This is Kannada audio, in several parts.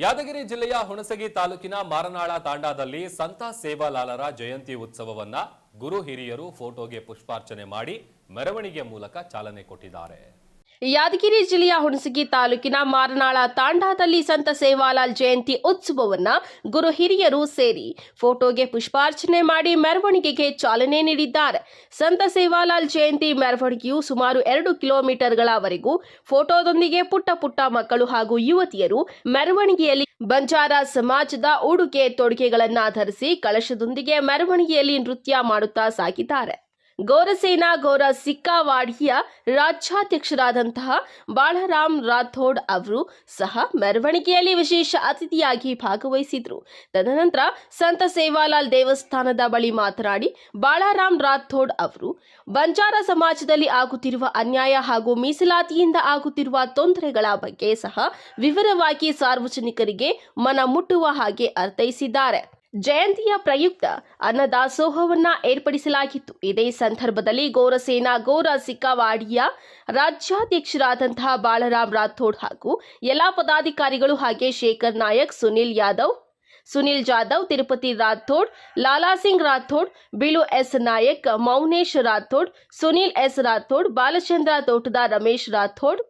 ಯಾದಗಿರಿ ಜಿಲ್ಲೆಯ ಹುಣಸಗಿ ತಾಲೂಕಿನ ಮಾರನಾಳ ತಾಂಡಾದಲ್ಲಿ ಸಂತ ಸೇವಾಲಾಲರ ಜಯಂತಿ ಉತ್ಸವವನ್ನ ಗುರು ಹಿರಿಯರು ಫೋಟೋಗೆ ಪುಷ್ಪಾರ್ಚನೆ ಮಾಡಿ ಮೆರವಣಿಗೆ ಮೂಲಕ ಚಾಲನೆ ಕೊಟ್ಟಿದ್ದಾರೆ. ಯಾದಗಿರಿ ಜಿಲ್ಲೆಯ ಹುಣಸಗಿ ತಾಲೂಕಿನ ಮಾರನಾಳ ತಾಂಡಾದಲ್ಲಿ ಸಂತ ಸೇವಾಲಾಲ್ ಜಯಂತಿ ಉತ್ಸವವನ್ನ ಗುರು ಹಿರಿಯರು ಸೇರಿ ಫೋಟೋಗೆ ಪುಷ್ಪಾರ್ಚನೆ ಮಾಡಿ ಮೆರವಣಿಗೆಗೆ ಚಾಲನೆ ನೀಡಿದ್ದಾರೆ. ಸಂತ ಸೇವಾಲಾಲ್ ಜಯಂತಿ ಮೆರವಣಿಗೆಯು ಸುಮಾರು 2 ಕಿಲೋಮೀಟರ್ಗಳವರೆಗೂ ಫೋಟೋದೊಂದಿಗೆ ಪುಟ್ಟ ಮಕ್ಕಳು ಹಾಗೂ ಯುವತಿಯರು ಮೆರವಣಿಗೆಯಲ್ಲಿ ಬಂಜಾರ ಸಮಾಜದ ಉಡುಗೆ ತೊಡುಗೆಗಳನ್ನು ಧರಿಸಿ ಕಳಶದೊಂದಿಗೆ ಮೆರವಣಿಗೆಯಲ್ಲಿ ನೃತ್ಯ ಮಾಡುತ್ತಾ ಸಾಗಿದ್ದಾರೆ. ಗೋರಸೇನಾ ಗೋರ ಸಿಕ್ಕಾವಾಡಿಯ ರಾಜ್ಯಾಧ್ಯಕ್ಷರಾದಂತಹ ಬಾಳರಾಮ್ ರಾಥೋಡ್ ಅವರು ಸಹ ಮೆರವಣಿಗೆಯಲ್ಲಿ ವಿಶೇಷ ಅತಿಥಿಯಾಗಿ ಭಾಗವಹಿಸಿದರು. ತದನಂತರ ಸಂತ ಸೇವಾಲಾಲ್ ದೇವಸ್ಥಾನದ ಬಳಿ ಮಾತನಾಡಿ ಬಾಳರಾಮ್ ರಾಥೋಡ್ ಅವರು ಬಂಜಾರ ಸಮಾಜದಲ್ಲಿ ಆಗುತ್ತಿರುವ ಅನ್ಯಾಯ ಹಾಗೂ ಮೀಸಲಾತಿಯಿಂದ ಆಗುತ್ತಿರುವ ತೊಂದರೆಗಳ ಬಗ್ಗೆ ಸಹ ವಿವರವಾಗಿ ಸಾರ್ವಜನಿಕರಿಗೆ ಮನ ಮುಟ್ಟುವ ಹಾಗೆ ಅರ್ಥೈಸಿದ್ದಾರೆ. ಜಯಂತಿಯ ಪ್ರಯುಕ್ತ ಅನ್ನದಾಸೋಹವನ್ನ ಏರ್ಪಡಿಸಲಾಗಿತ್ತು. ಇದೇ ಸಂದರ್ಭದಲ್ಲಿ ಗೋರಸೇನಾ ಗೋರ ಸಿಕ್ಕಾವಾಡಿಯ ರಾಜ್ಯಾಧ್ಯಕ್ಷರಾದಂತಹ ಬಾಳರಾಮ್ ರಾಥೋಡ್ ಹಾಗೂ ಎಲ್ಲಾ ಪದಾಧಿಕಾರಿಗಳು ಹಾಗೆ ಶೇಖರ್ ನಾಯಕ್, ಸುನಿಲ್ ಜಾಧವ್, ತಿರುಪತಿ ರಾಥೋಡ್, ಲಾಲಾ ಸಿಂಗ್ ರಾಥೋಡ್, ಬಿಲು ಎಸ್ ನಾಯಕ್, ಮೌನೇಶ್ ರಾಥೋಡ್, ಸುನಿಲ್ ಎಸ್ ರಾಥೋಡ್, ಬಾಲಚಂದ್ರ ತೋಟದ ರಮೇಶ್ ರಾಥೋಡ್,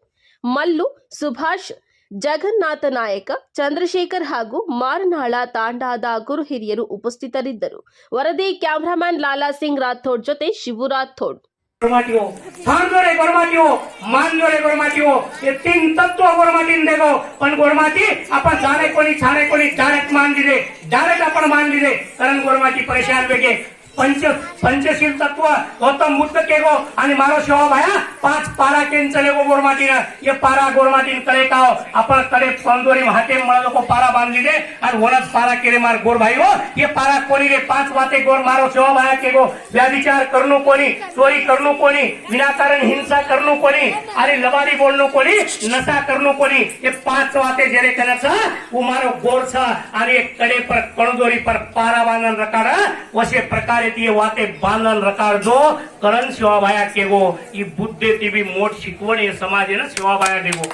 ಮಲ್ಲು, ಸುಭಾಷ್, ಜಗನ್ನಾಥ ನಾಯಕ, ಚಂದ್ರಶೇಖರ್ ಹಾಗೂ ಮಾರನಾಳ ತಾಂಡಾದ ಗುರು ಹಿರಿಯರು ಉಪಸ್ಥಿತರಿದ್ದರು. ವರದಿ ಕ್ಯಾಮರಾಮನ್ ಲಾಲಾ ಸಿಂಗ್ ರಾಥೋಡ್ ಜೊತೆ ಶಿವು ರಾಥೋಡ್. हे 3 तत्व गोरमाटीन देखो पण गोरमाटी आपण जाणे कोणी डायरेक्ट मानली डायरेक्ट आपण मानली कारण गोरमाटी परेशान वेगे पंचशील तत्व गौतम बुद्ध के गो आणि मारो शिवा भाया 5 पारा केन चले गो गोरमाटीन ये पारा गोरमाटीन करे का आपण करे पंदोरी हाते मला को पारा बांधली दे आणि वनच पारा केले मार गोर भाई हो ये पारा कोणी रे 5 वाते गोर मारो शिवा भाया के गो व्याविचार करनो कोणी चोरी करनो कोणी विनाकारण हिंसा करनो कोणी आणि लबाडी बोलनो कोणी नशा करनो कोणी ये 5 वाते जेरे कनचा वो मारो गोर छ आणि एक कडे पर कणदोरी पर पारा बांधन रकाडा वसे प्रकारे ती वाते बांधन रकाडजो करण शिवाबाया केगो ई बुद्धे ती बी मोठ शिकवण हे समाज आहे ना शिवाबाया देगो.